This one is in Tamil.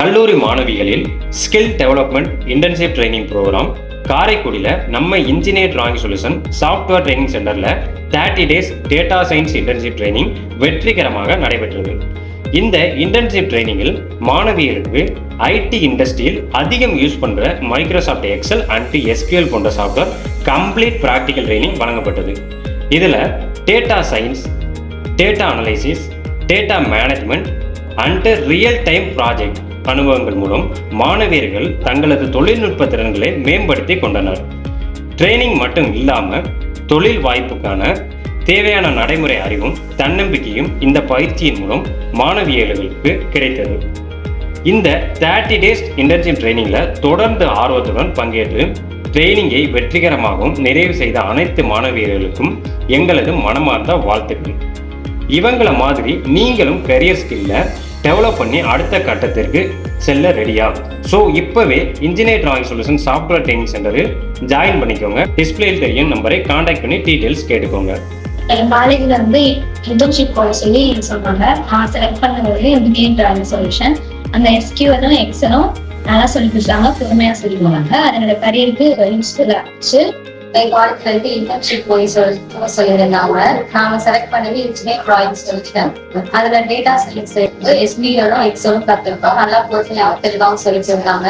கல்லூரி மாணவிகளில் skill development internship training program காரைக்குடியில் நம்ம engineer drawing solution software training சென்டரில் 30 days data science internship training வெற்றிகரமாக நடைபெற்றது. இந்த இன்டர்ன்ஷிப் ட்ரைனிங்கில் மாணவியர்களுக்கு ஐடி இண்டஸ்ட்ரியில் அதிகம் யூஸ் பண்ணுற மைக்ரோசாஃப்ட் எக்ஸல் அண்ட் எஸ்கியூஎல் போன்ற சாஃப்ட்வேர் கம்ப்ளீட் ப்ராக்டிக்கல் ட்ரைனிங் வழங்கப்பட்டது. இதில் data science, data analysis, data management and real time project அனுபவங்கள் மூலம் மாணவியர்கள் தங்களது தொழில்நுட்ப திறன்களை மேம்படுத்தி கொண்டனர். ட்ரைனிங் மட்டும் இல்லாமல் தொழில் வாய்ப்புக்கான தேவையான நடைமுறை அறிவும் தன்னம்பிக்கையும் இந்த பயிற்சியின் மூலம் மாணவியர்களுக்கு கிடைத்தது. இந்த 30 டேஸ் இன்டர்ன்ஷிப் ட்ரைனிங்கில் தொடர்ந்து ஆர்வத்துடன் பங்கேற்று ட்ரைனிங்கை வெற்றிகரமாகவும் நிறைவு செய்த அனைத்து மாணவியர்களுக்கும் எங்களது மனமார்ந்த வாழ்த்துக்கள். இவங்கள மாதிரி நீங்களும் கரியர் ஸ்கில்லை டெவலப் பண்ணி அடுத்த கட்டத்திற்கு செல்ல ரெடியா? ஸோ இப்போவே engineer drawing solution software training சென்டரில் ஜாயின் பண்ணிக்கோங்க. டிஸ்பிளேயில் தெரியும் நம்பரை கான்டாக்ட் பண்ணி டீட்டெயில்ஸ் கேட்டுக்கோங்க. என் காலேஜில் வந்து இன்டர்ன்ஷிப் போட சொல்லி சொன்னாங்க. நான் செலக்ட் பண்ணது இன்ஜினியர் டிராயிங் சொல்யூஷன். அந்த எஸ்கியூஎலும் எக்ஸலும் நல்லா சொல்லி கொடுத்தாங்க, பொறுமையாக சொல்லி கொடுத்தாங்க. அதனோட கரியருக்கு யூஸ்ஃபுல்லாக இருந்துச்சு. காலேஜ்ல இருந்து இன்டர்ன்ஷிப் போய் சொல்லியிருந்தாங்க. நாம செலக்ட் பண்ணி இன்ஜினியர் டிராயிங் சொல்லிட்டேன். அதுல டேட்டா சயின்ஸ் எஸ்பிஎலும் எக்ஸலும் கத்துருக்கோம். நல்லா பொறுமையாக தெளிவாகவும் சொல்லி கொடுத்தாங்க.